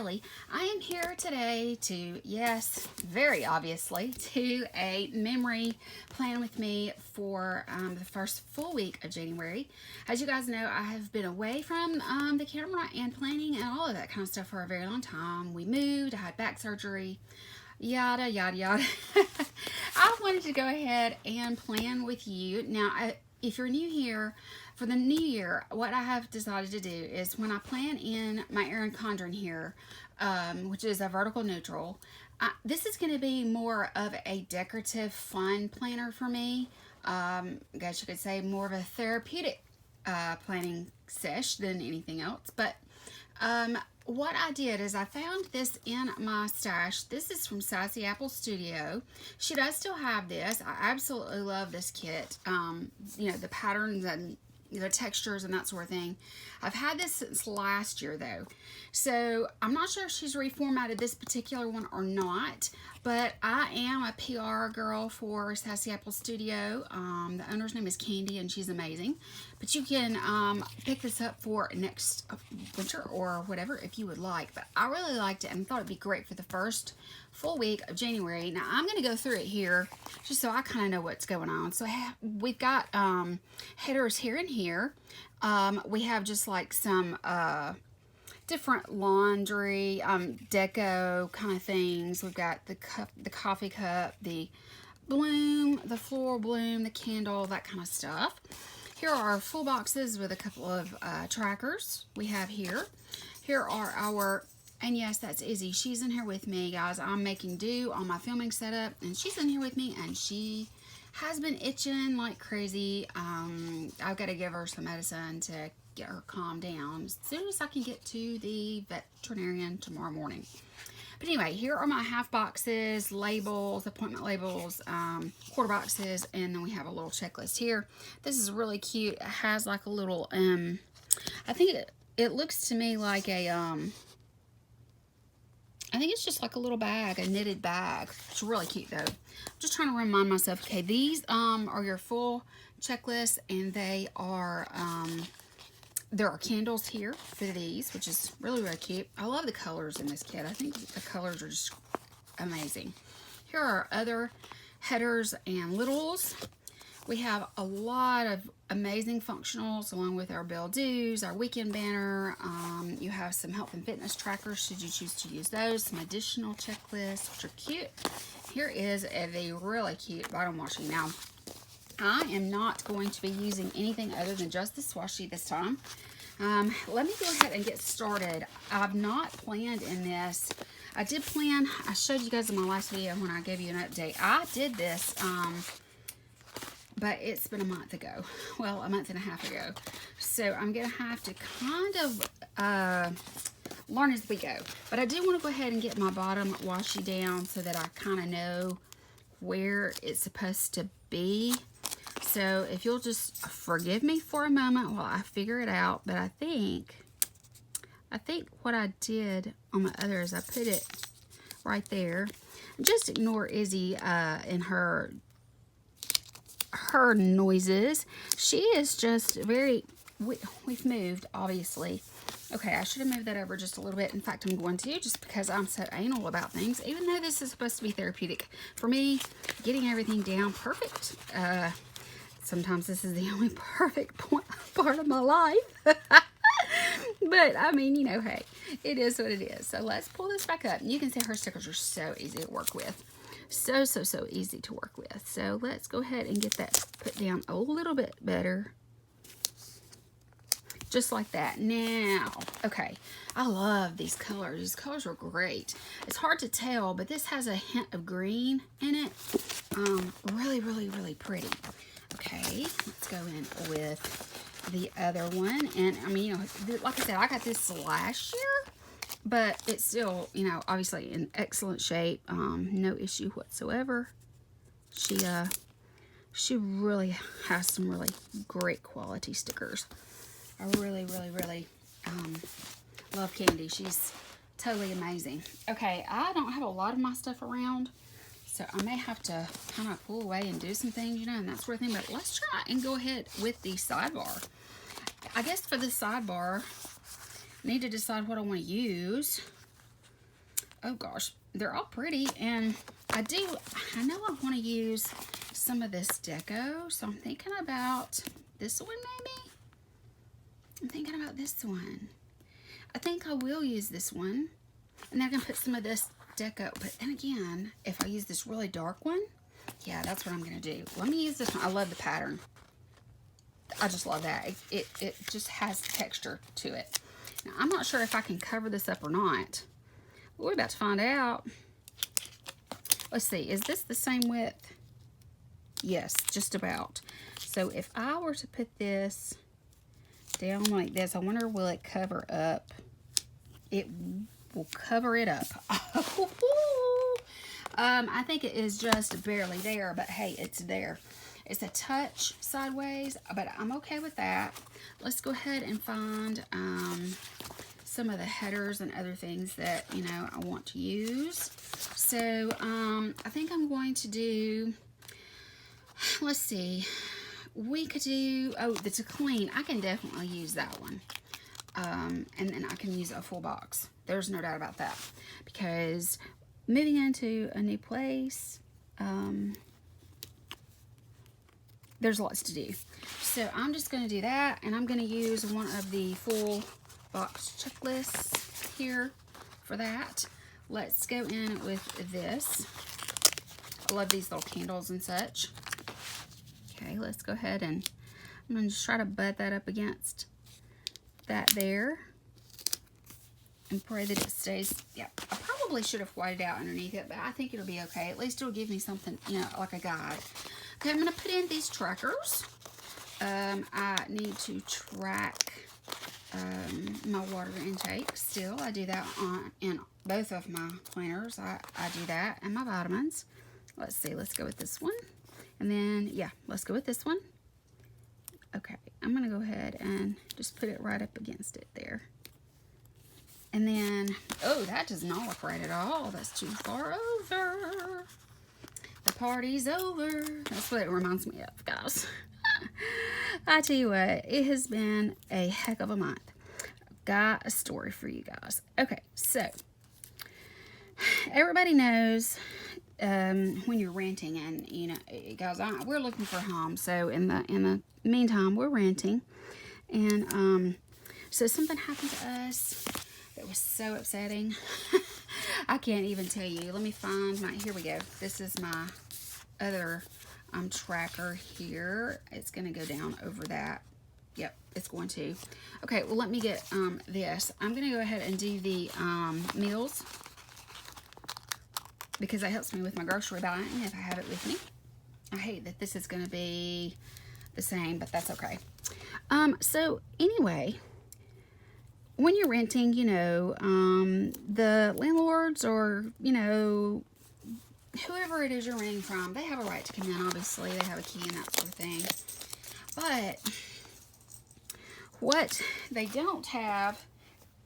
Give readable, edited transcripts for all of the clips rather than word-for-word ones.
Kelly. I am here today to, yes, very obviously, do a memory plan with me for the first full week of January. As you guys know, I have been away from the camera and planning and all of that kind of stuff for a very long time. We moved, I had back surgery, yada, yada, yada. I wanted to go ahead and plan with you. Now, if you're new here, for the new year, what I have decided to do is when I plan in my Erin Condren here, which is a vertical neutral, this is going to be more of a decorative fun planner for me. I guess you could say more of a therapeutic planning sesh than anything else. But what I did is I found this in my stash. This is from Sassy Apple Studio. She does still have this. I absolutely love this kit. You know, the patterns and the textures and that sort of thing. I've had this since last year though, so I'm not sure if she's reformatted this particular one or not, but I am a PR girl for Sassy Apple Studio. The owner's name is Candy and she's amazing, but you can pick this up for next winter or whatever if you would like. But I really liked it and thought it'd be great for the first full week of January. Now I'm going to go through it here just so I kind of know what's going on. So we've got headers here and here. We have just like some different laundry deco kind of things. We've got the cup, the coffee cup, the bloom, the floral bloom, the candle, that kind of stuff. Here are full boxes with a couple of trackers we have here. Here are our, and yes, that's Izzy. She's in here with me, guys. I'm making do on my filming setup, and she's in here with me, and she has been itching like crazy. I've got to give her some medicine to get her calmed down as soon as I can get to the veterinarian tomorrow morning. But anyway, here are my half boxes, labels, appointment labels, quarter boxes, and then we have a little checklist here. This is really cute. It has like a little, I think it looks to me like a, I think it's just like a little bag, a knitted bag. It's really cute though. I'm just trying to remind myself, okay, these are your full checklist, and they are, there are candles here for these, which is really, really cute. I love the colors in this kit. I think the colors are just amazing. Here are other headers and littles. We have a lot of amazing functionals along with our bill dues, our weekend banner. You have some health and fitness trackers should you choose to use those. Some additional checklists, which are cute. Here is a really cute bottom washi. Now, I am not going to be using anything other than just the washi this time. Let me go ahead and get started. I've not planned in this. I did plan, I showed you guys in my last video when I gave you an update. I did this, but it's been a month ago. Well, a month and a half ago. So I'm going to have to kind of learn as we go. But I do want to go ahead and get my bottom washi down so that I kind of know where it's supposed to be. So if you'll just forgive me for a moment while I figure it out. But I think what I did on the other is I put it right there. Just ignore Izzy and her noises. She is just very, we've moved obviously. Okay, I should have moved that over just a little bit. In fact, I'm going to, just because I'm so anal about things, even though this is supposed to be therapeutic. For me, getting everything down perfect. Sometimes this is the only perfect part of my life. But, I mean, you know, hey, it is what it is. So let's pull this back up. And you can see her stickers are so easy to work with. So easy to work with. So let's go ahead and get that put down a little bit better. Just like that. Now, okay, I love these colors. These colors are great. It's hard to tell, but this has a hint of green in it. Really pretty. Okay, let's go in with the other one. And I mean, you know, like I said, I got this last year, but it's still, you know, obviously in excellent shape. No issue whatsoever. She really has some really great quality stickers. I really love Candy. She's totally amazing. Okay, I don't have a lot of my stuff around, so I may have to kind of pull away and do some things, you know, and that sort of thing. But let's try and go ahead with the sidebar. I guess for the sidebar, I need to decide what I want to use. oh gosh, they're all pretty. And I know I want to use some of this deco. So I'm thinking about this one maybe. I'm thinking about this one. I think I will use this one. And I can put some of this deco. But then again, if I use this really dark one, yeah, that's what I'm going to do. Let me use this one. I love the pattern. I just love that. It just has texture to it. Now, I'm not sure if I can cover this up or not. We're about to find out. Let's see. Is this the same width? Yes, just about. So if I were to put this down like this, I wonder, will it cover up? It will cover it up. I think it is just barely there, but hey, it's there. It's a touch sideways, but I'm okay with that. Let's go ahead and find some of the headers and other things that, you know, I want to use. So I think I'm going to do, let's see, we could do, oh, the to clean. I can definitely use that one. And then I can use a full box. There's no doubt about that. Because moving into a new place, there's lots to do. So I'm just going to do that, and I'm going to use one of the full box checklists here for that. Let's go in with this. I love these little candles and such. Okay, let's go ahead and I'm going to just try to butt that up against that there and pray that it stays. Yeah, I probably should have whited out underneath it, but I think it'll be okay. At least it'll give me something, you know, like a guide. Okay, I'm going to put in these trackers. I need to track my water intake still. I do that in both of my planners. I do that, and my vitamins. Let's see, let's go with this one. And then, yeah, let's go with this one. Okay, I'm going to go ahead and just put it right up against it there. And then, oh, that does not look right at all. That's too far over. The party's over. That's what it reminds me of, guys. I tell you what, it has been a heck of a month. I've got a story for you guys. Okay, so everybody knows when you're renting, and you know, guys, we're looking for a home. So in the meantime, we're renting, and so something happened to us that was so upsetting. I can't even tell you. Let me find my, here we go. This is my other tracker here. It's going to go down over that. Yep, it's going to. Okay, well, let me get this. I'm going to go ahead and do the meals, because that helps me with my grocery buying if I have it with me. I hate that this is going to be the same, but that's okay. So anyway, when you're renting, you know, the landlords, or, you know, whoever it is you're renting from, they have a right to come in, obviously. They have a key and that sort of thing. But what they don't have,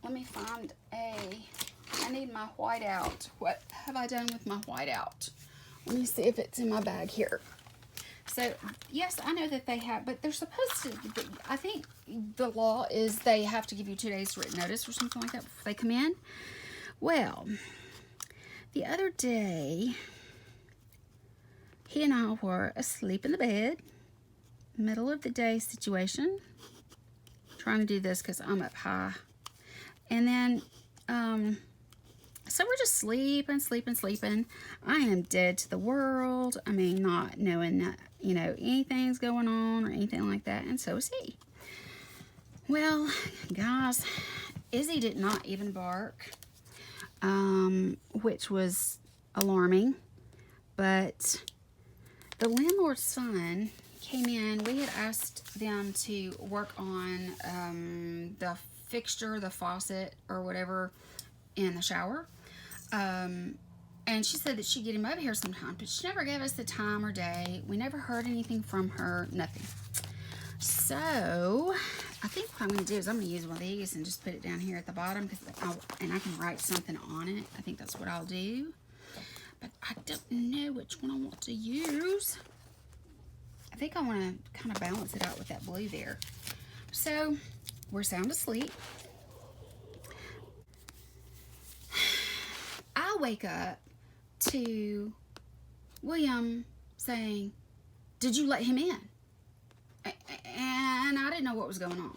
let me find I need my whiteout. What have I done with my whiteout? Let me see if it's in my bag here. So, yes, I know that they have, but they're supposed to, I think the law is they have to give you 2 days written notice or something like that before they come in. Well, the other day, he and I were asleep in the bed, middle of the day situation, trying to do this because I'm up high. And then, so we're just sleeping. I am dead to the world. I mean, not knowing that, you know, anything's going on or anything like that. And so is he. Well, guys, Izzy did not even bark, which was alarming. But the landlord's son came in. We had asked them to work on the fixture, the faucet or whatever in the shower. And she said that she'd get him over here sometime, but she never gave us the time or day. We never heard anything from her, nothing. So I think what I'm going to do is I'm going to use one of these and just put it down here at the bottom, and I can write something on it. I think that's what I'll do. But I don't know which one I want to use. I think I want to kind of balance it out with that blue there. So we're sound asleep. I wake up to William saying, "Did you let him in?" And I didn't know what was going on.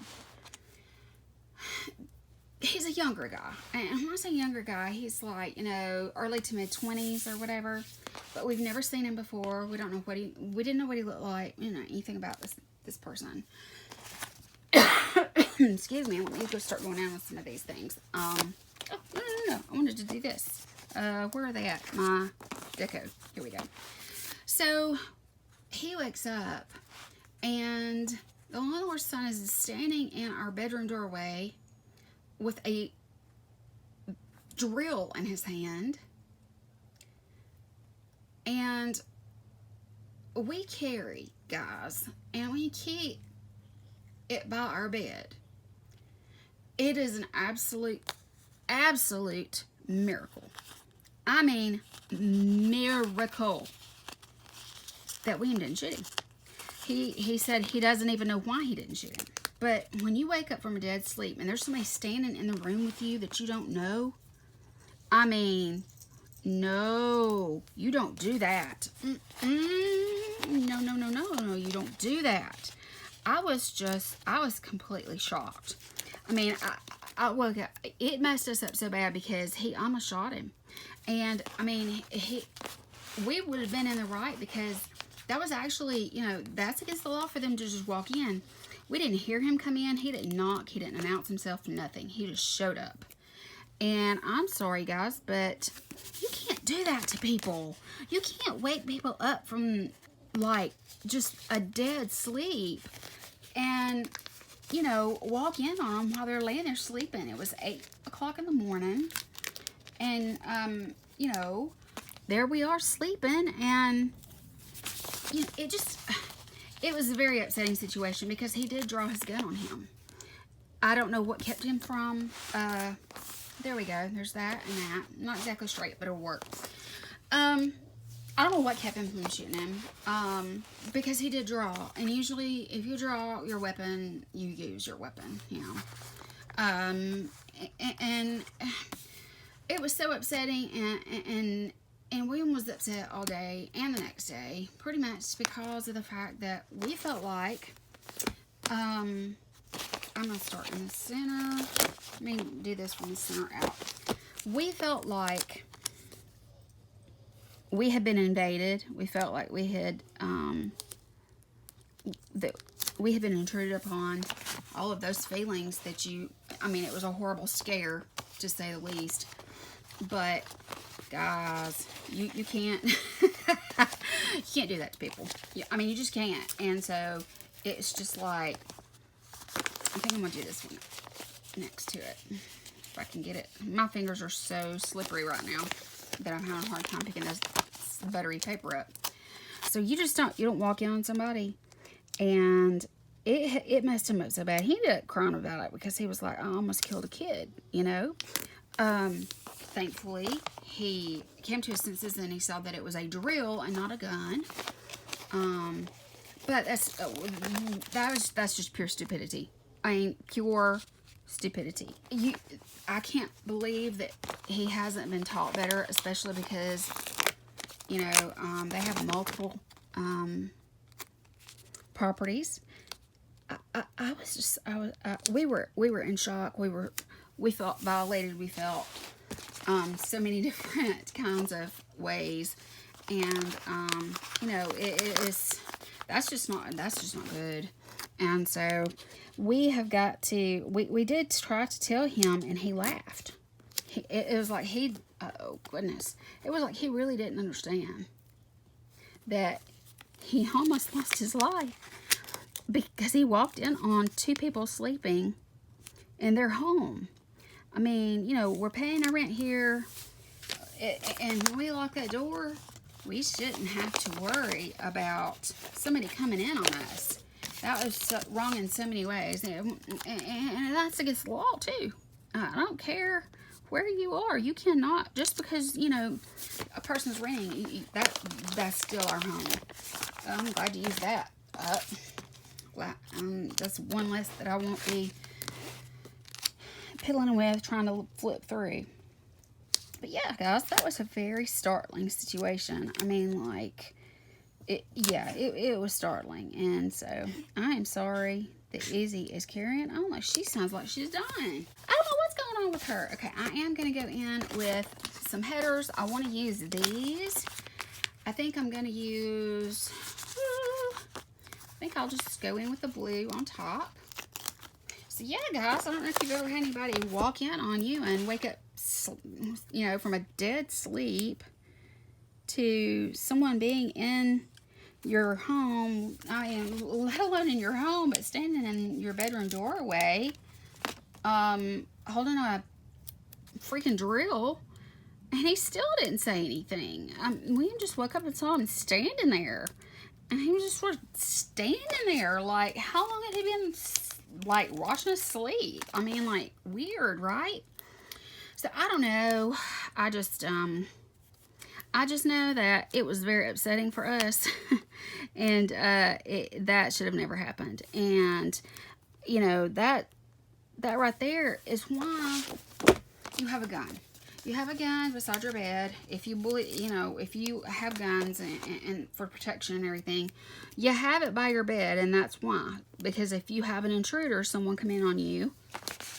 He's a younger guy. And when I say younger guy, he's like, early to mid-20s or whatever. But we've never seen him before. We don't know we didn't know what he looked like, anything about this person. Excuse me, let me go start going down with some of these things. Oh, no. I wanted to do this. Where are they at? My deco. Here we go. So, he wakes up, and the landlord's son is standing in our bedroom doorway with a drill in his hand. And we carry, guys, and we keep it by our bed. It is an absolute miracle. I mean, miracle that William didn't shoot him. He said he doesn't even know why he didn't shoot him. But when you wake up from a dead sleep and there's somebody standing in the room with you that you don't know, I mean, no, you don't do that. No, you don't do that. I was completely shocked. I mean, I woke up, it messed us up so bad because he almost shot him. And, I mean, we would have been in the right because that was actually, that's against the law for them to just walk in. We didn't hear him come in. He didn't knock. He didn't announce himself. Nothing. He just showed up. And I'm sorry, guys, but you can't do that to people. You can't wake people up from, like, just a dead sleep and, walk in on them while they're laying there sleeping. It was 8 o'clock in the morning. And, there we are sleeping. And, it was a very upsetting situation because he did draw his gun on him. I don't know what kept him from, there we go. There's that and that. Not exactly straight, but it'll work. I don't know what kept him from shooting him. Because he did draw. And usually, if you draw your weapon, you use your weapon, And it was so upsetting. And William was upset all day and the next day. Pretty much because of the fact that we felt like, I'm going to start in the center. Let me do this from the center out. We felt like we had been invaded. We felt like we had been intruded upon. All of those feelings that it was a horrible scare, to say the least. But, guys, you can't, you can't do that to people. You just can't. And so, it's just like, I think I'm going to do this one next to it. If I can get it. My fingers are so slippery right now that I'm having a hard time picking this buttery paper up. So you don't walk in on somebody. And it messed him up so bad. He ended up crying about it because he was like, I almost killed a kid, Thankfully, he came to his senses and he saw that it was a drill and not a gun. But that's just pure stupidity. Pure stupidity. I can't believe that he hasn't been taught better, especially because, they have multiple properties. We were in shock. We felt violated. We felt so many different kinds of ways, and that's just not good. And so we have got to, we did try to tell him, and he laughed. It was like oh goodness, it was like he really didn't understand that he almost lost his life because he walked in on two people sleeping in their home. We're paying our rent here, and when we lock that door, we shouldn't have to worry about somebody coming in on us. That was wrong in so many ways, and that's against the law too. I don't care where you are. You cannot, just because a person's renting, that's still our home. I'm glad to use that. That's one less that I won't be piddling with, trying to flip through. But yeah, guys, that was a very startling situation. I mean, like, it was startling. And so I am sorry that Izzy is carrying. I don't know. She sounds like she's dying. I don't know what's going on with her. Okay, I am going to go in with some headers. I want to use these. I think I'm going to use, I think I'll just go in with the blue on top. So yeah, guys, I don't know if you've ever had anybody walk in on you and wake up, you know, from a dead sleep to someone being in your home. I mean, let alone in your home, but standing in your bedroom doorway, holding a freaking drill, and he still didn't say anything. William just woke up and saw him standing there, and he was just sort of standing there, like, how long had he been, like, watching us sleep? I mean, like, weird, right? So I don't know. I just know that it was very upsetting for us, and that should have never happened. And you know, that right there is why you have a gun. You have a gun beside your bed. If you if you have guns and for protection and everything, you have it by your bed, and that's why. Because if you have an intruder, someone come in on you,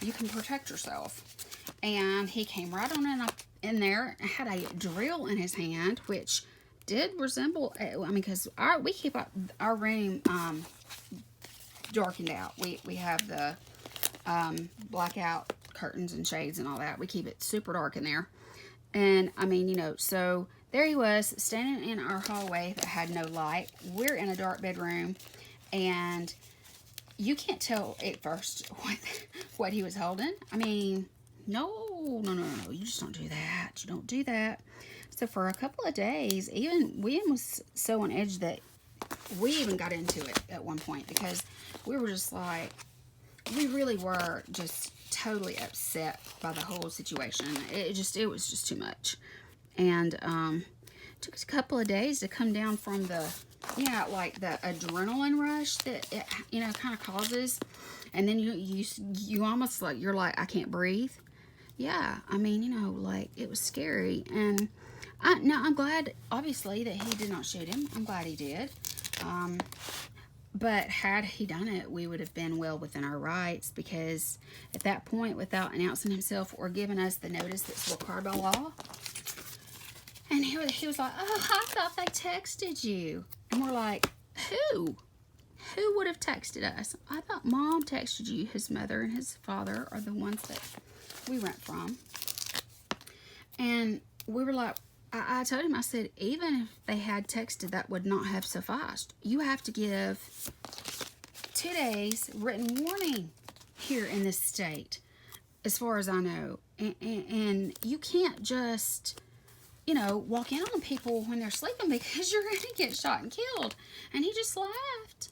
you can protect yourself. And he came right on in there, had a drill in his hand, which did resemble, I mean, because we keep our room darkened out. We have the blackout curtains and shades and all that. We keep it super dark in there. And I mean, you know, so there he was standing in our hallway that had no light. We're in a dark bedroom, and you can't tell at first what he was holding. I mean, no, you just don't do that. You don't do that. So for a couple of days, even William was so on edge that we even got into it at one point, because we were just like, we really were just totally upset by the whole situation. It was just too much. And it took us a couple of days to come down from the, like the adrenaline rush that it, kind of causes. And then you almost like, you're like, I can't breathe. Yeah, I mean, like, it was scary. And I'm glad, obviously, that he did not shoot him. I'm glad he did. But had he done it, we would have been well within our rights, because at that point, without announcing himself or giving us the notice that's required by law, and he was like, oh, I thought they texted you. And we're like, who? Who would have texted us? I thought Mom texted you. His mother and his father are the ones that we rent from. And we were like, I told him, I said, even if they had texted, that would not have sufficed. You have to give 2 days written warning here in this state, as far as I know. And you can't just, walk in on people when they're sleeping, because you're going to get shot and killed. And he just laughed.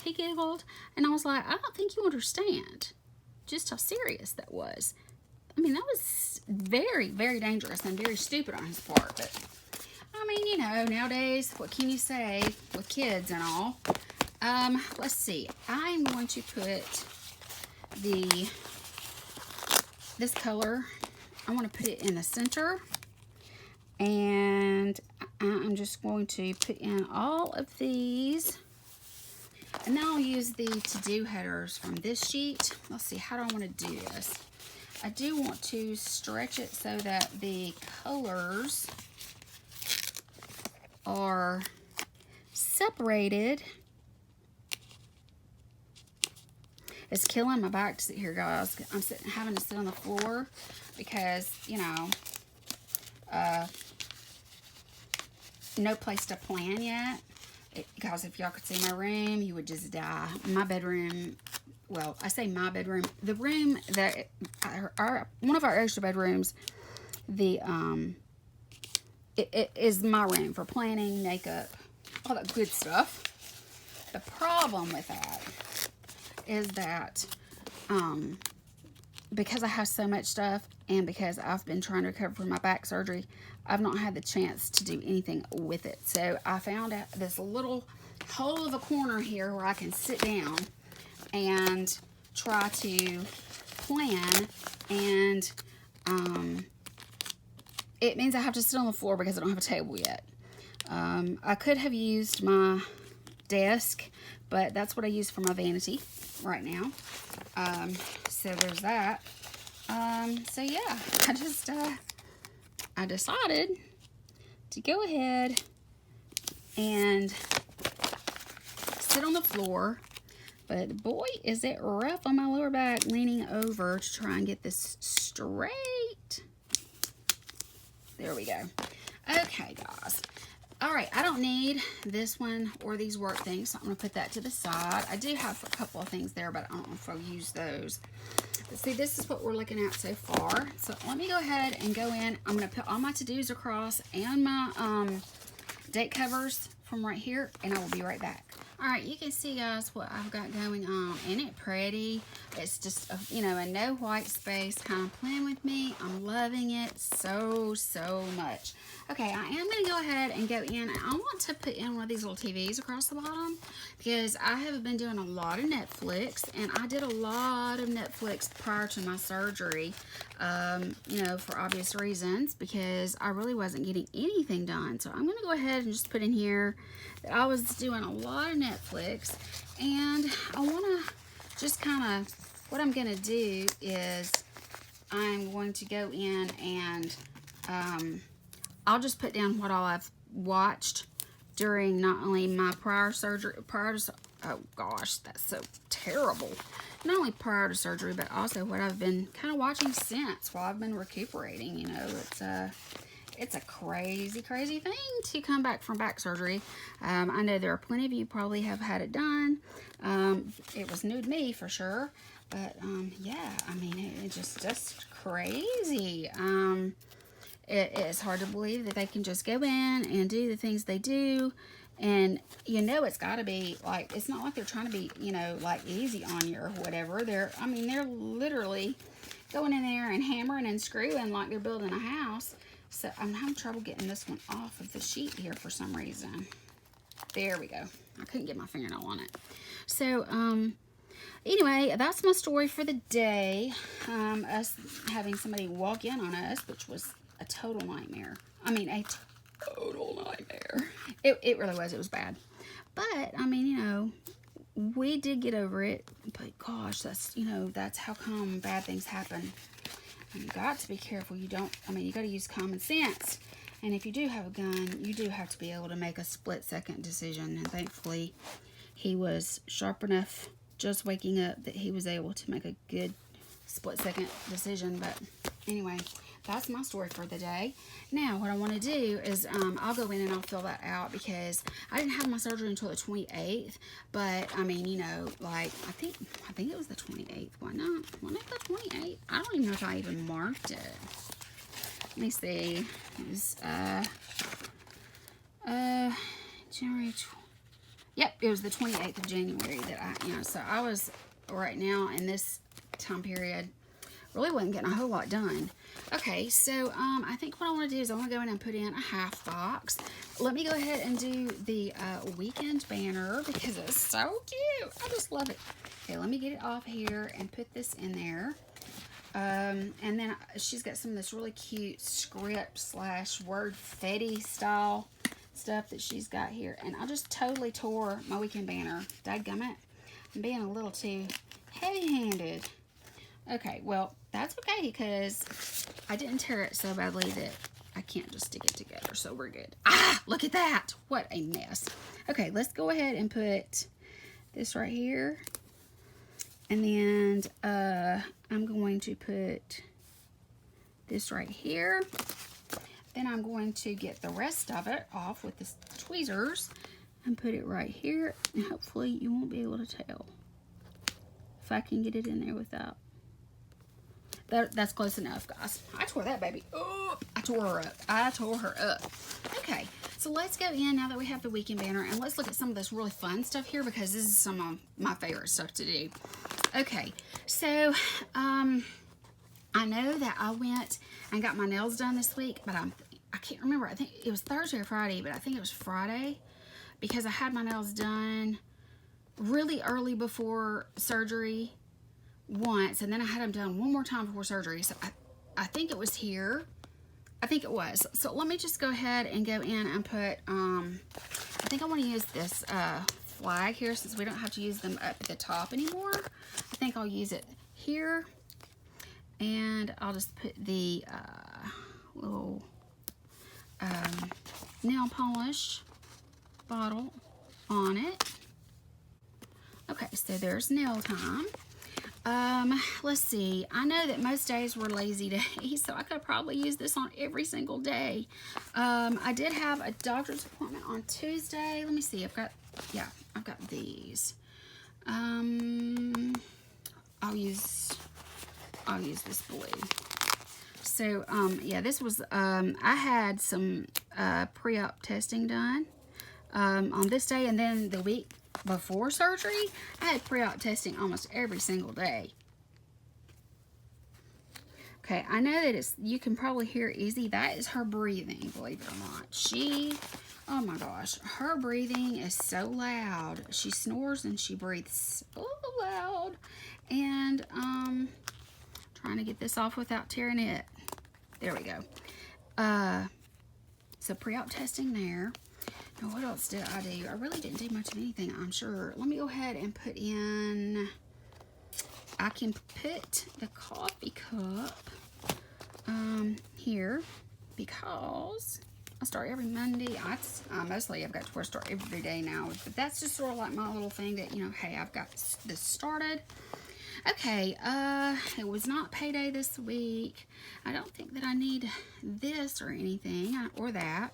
He giggled. And I was like, I don't think you understand just how serious that was. I mean, that was very, very dangerous and very stupid on his part. But, I mean, nowadays, what can you say with kids and all? Let's see. I'm going to put this color, I want to put it in the center. And I'm just going to put in all of these. And then I'll use the to-do headers from this sheet. Let's see, how do I want to do this? I do want to stretch it so that the colors are separated. It's killing my back to sit here, guys. I'm having to sit on the floor because, no place to plan yet. Guys, if y'all could see my room, you would just die. My bedroom, well, I say my bedroom, the room that one of our extra bedrooms, it is my room for planning, makeup, all that good stuff. The problem with that is that because I have so much stuff, and because I've been trying to recover from my back surgery, I've not had the chance to do anything with it. So I found out this little hole of a corner here where I can sit down and try to plan and it means I have to sit on the floor because I don't have a table yet. I could have used my desk, but that's what I use for my vanity right now. So there's that. So yeah, I decided to go ahead and sit on the floor, but boy, is it rough on my lower back leaning over to try and get this straight. There we go. Okay, guys. All right, I don't need this one or these work things, so I'm going to put that to the side. I do have a couple of things there, but I don't know if I'll use those. But see, this is what we're looking at so far. So let me go ahead and go in. I'm going to put all my to-dos across and my date covers from right here, and I will be right back. All right, you can see, guys, what I've got going on. Isn't it pretty? It's just, you know, a no white space kind of plan with me. I'm loving it so, so much. Okay, I am going to go ahead and go in. I want to put in one of these little TVs across the bottom because I have been doing a lot of Netflix, and I did a lot of Netflix prior to my surgery, you know, for obvious reasons, because I really wasn't getting anything done. So I'm going to go ahead and just put in here that I was doing a lot of Netflix, and I want to just kind of, what I'm going to do is I'm going to go in and I'll just put down what all I've watched during not only my prior surgery, oh gosh, that's so terrible. Not only prior to surgery, but also what I've been kind of watching since while I've been recuperating. You know, it's a crazy, crazy thing to come back from back surgery. I know there are plenty of you probably have had it done. It was new to me for sure, but yeah, I mean, it's just crazy. It is hard to believe that they can just go in and do the things they do, and you know it's got to be like, it's not like they're trying to be, you know, like easy on you or whatever. They're literally going in there and hammering and screwing like they're building a house. So I'm having trouble getting this one off of the sheet here for some reason. There we go. I couldn't get my fingernail on it. So anyway, that's my story for the day. Us having somebody walk in on us, which was a total nightmare. I mean, a total nightmare. It really was. It was bad. But, I mean, you know, we did get over it. But, gosh, that's, you know, that's how come bad things happen. And you got to be careful. You don't, I mean, you got to use common sense. And if you do have a gun, you do have to be able to make a split-second decision. And thankfully, he was sharp enough just waking up that he was able to make a good split-second decision. But anyway, that's my story for the day. Now, what I want to do is I'll go in and I'll fill that out because I didn't have my surgery until the 28th. But, I mean, you know, like, I think it was the 28th. Why not? Wasn't it the 28th? I don't even know if I even marked it. Let me see. It was, January. Yep, it was the 28th of January that you know, so I was right now in this time period, really wasn't getting a whole lot done. Okay, so I think what I want to do is I want to go in and put in a half box. Let me go ahead and do the weekend banner because it's so cute. I just love it. Okay, let me get it off here and put this in there. And then she's got some of this really cute script / word fetty style stuff that she's got here. And I just totally tore my weekend banner. Dadgummit. I'm being a little too heavy-handed. Okay, well, that's okay because I didn't tear it so badly that I can't just stick it together, so we're good. Ah, look at that. What a mess. Okay, let's go ahead and put this right here. And then I'm going to put this right here. Then I'm going to get the rest of it off with the tweezers and put it right here. And hopefully you won't be able to tell if I can get it in there without. That's close enough, guys. I tore that baby up. I tore her up. Okay, so let's go in now that we have the weekend banner, and let's look at some of this really fun stuff here because this is some of my favorite stuff to do. Okay, so I know that I went and got my nails done this week, but I can't remember. I think it was Thursday or Friday, but I think it was Friday because I had my nails done really early before surgery once, and then I had them done one more time before surgery. So I think it was here. I think it was. So let me just go ahead and go in and put, I think I want to use this flag here since we don't have to use them up at the top anymore. I think I'll use it here. And I'll just put the little nail polish bottle on it. Okay, so there's nail time. Let's see. I know that most days were lazy days, so I could probably use this on every single day. I did have a doctor's appointment on Tuesday. Let me see. I've got these. I'll use this blue. So, yeah, this was, I had some pre-op testing done on this day, and then the week before surgery, I had pre-op testing almost every single day. Okay, I know that you can probably hear Izzy. That is her breathing, believe it or not. Oh my gosh, her breathing is so loud. She snores and she breathes so loud. And, trying to get this off without tearing it. There we go. So pre-op testing there. Now what else did I do? I really didn't do much of anything, I'm sure. Let me go ahead and put in, I can put the coffee cup here because I start every Monday. Mostly I've got to start every day now, but that's just sort of like my little thing that, you know, hey, I've got this started. Okay, it was not payday this week. I don't think that I need this or anything, or that.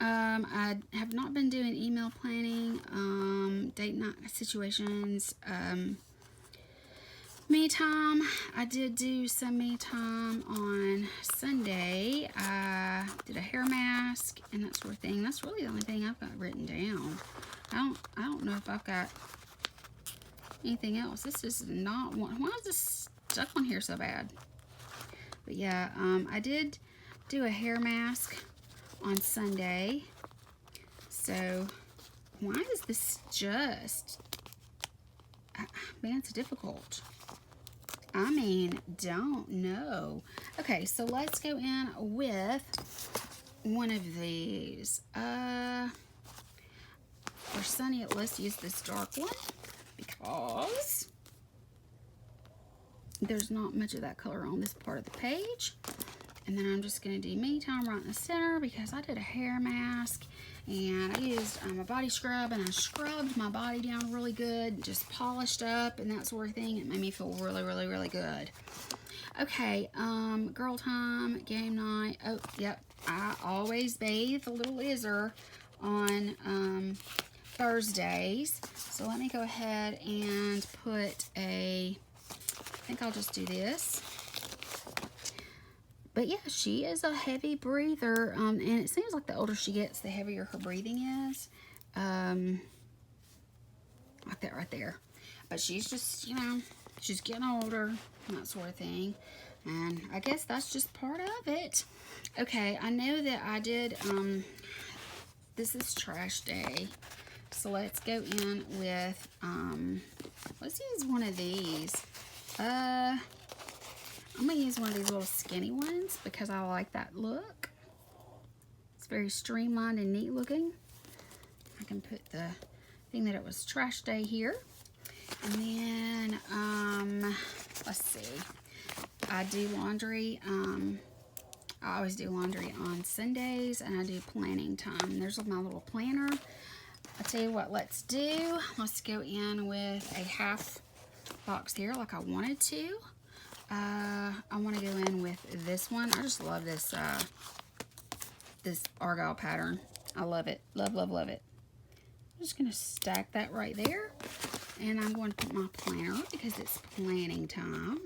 I have not been doing email planning, date night situations, me time. I did do some me time on Sunday. I did a hair mask and that sort of thing. That's really the only thing I've got written down. I don't know if I've got anything else. This is not one. Why is this stuck on here so bad? But yeah, I did do a hair mask on Sunday. So why is this just, man, it's difficult. I mean, don't know. Okay, so let's go in with one of these. For Sunny, let's use this dark one because there's not much of that color on this part of the page. And then I'm just going to do me time right in the center because I did a hair mask and I used a body scrub and I scrubbed my body down really good, just polished up and that sort of thing. It made me feel really, really, really good. Okay, girl time, game night. Oh, yep, I always bathe the little lizard on Thursdays. So let me go ahead and put I think I'll just do this. But yeah, she is a heavy breather, and it seems like the older she gets, the heavier her breathing is. Like that right there. But she's just, you know, she's getting older, that sort of thing. And I guess that's just part of it. Okay, I know that I did, this is trash day. So let's go in with, let's use one of these. I'm going to use one of these little skinny ones because I like that look. It's very streamlined and neat looking. I can put the thing that it was trash day here. And then, let's see. I do laundry. I always do laundry on Sundays and I do planning time. There's my little planner. I'll tell you what, let's do. Let's go in with a half box here like I wanted to. I want to go in with this one. I just love this this argyle pattern. I love it. Love, love, love it. I'm just going to stack that right there. And I'm going to put my planner because it's planning time.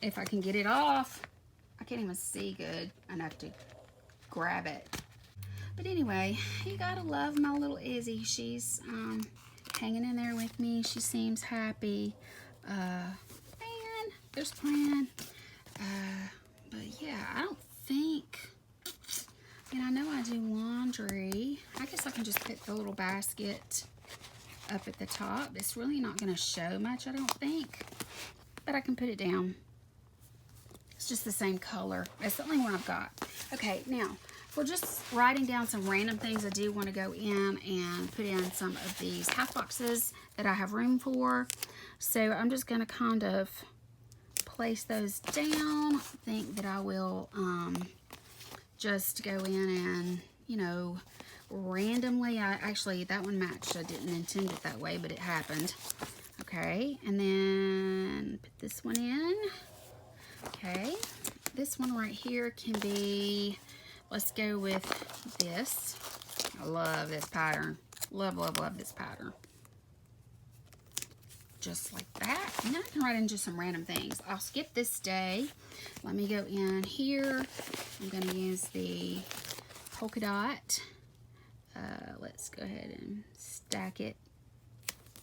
If I can get it off. I can't even see good enough to grab it. But anyway, you gotta love my little Izzy. She's hanging in there with me. She seems happy. There's plan. But yeah, I don't think, and I know I do laundry. I guess I can just put the little basket up at the top. It's really not going to show much, I don't think, but I can put it down. It's just the same color. It's the only one I've got. Okay, now, for just writing down some random things, I do want to go in and put in some of these half boxes that I have room for. So I'm just going to kind of place those down. I think that I will just go in and, you know, randomly, actually that one matched. I didn't intend it that way, but it happened. Okay, and then put this one in. Okay, this one right here can be, let's go with this. I love this pattern. Love, love, love this pattern. Just like that. And I can write in just some random things. I'll skip this day. Let me go in here. I'm going to use the polka dot. Let's go ahead and stack it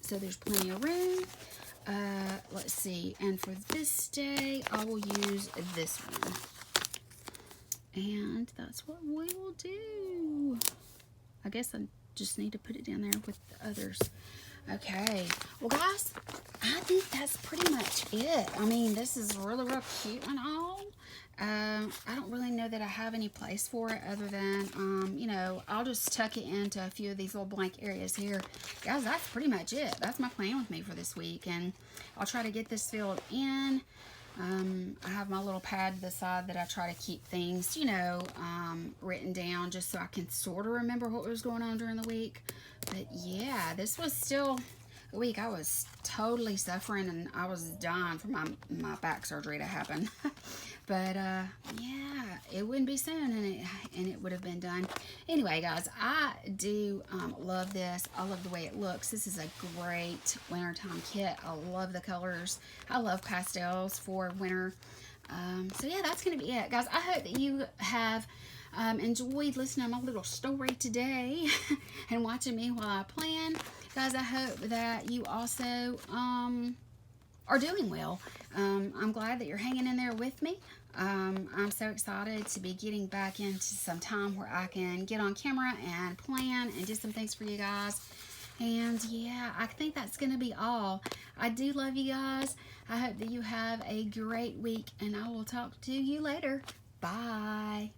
so there's plenty of room. Let's see. And for this day, I will use this one. And that's what we will do. I guess I just need to put it down there with the others. Okay, well guys, I think that's pretty much it. I mean, this is really real cute and all. I don't really know that I have any place for it other than, you know, I'll just tuck it into a few of these little blank areas here. Guys, that's pretty much it. That's my plan with me for this week, and I'll try to get this filled in. I have my little pad to the side that I try to keep things, you know, written down just so I can sort of remember what was going on during the week. But yeah, this was still a week I was totally suffering, and I was dying for my back surgery to happen. But yeah, it wouldn't be soon, and it would have been done. Anyway, guys, I do love this. I love the way it looks. This is a great wintertime kit. I love the colors. I love pastels for winter. So yeah, that's going to be it, guys. I hope that you have enjoyed listening to my little story today and watching me while I plan. Guys, I hope that you also are doing well. I'm glad that you're hanging in there with me. I'm so excited to be getting back into some time where I can get on camera and plan and do some things for you guys. And yeah, I think that's going to be all. I do love you guys. I hope that you have a great week, and I will talk to you later. Bye.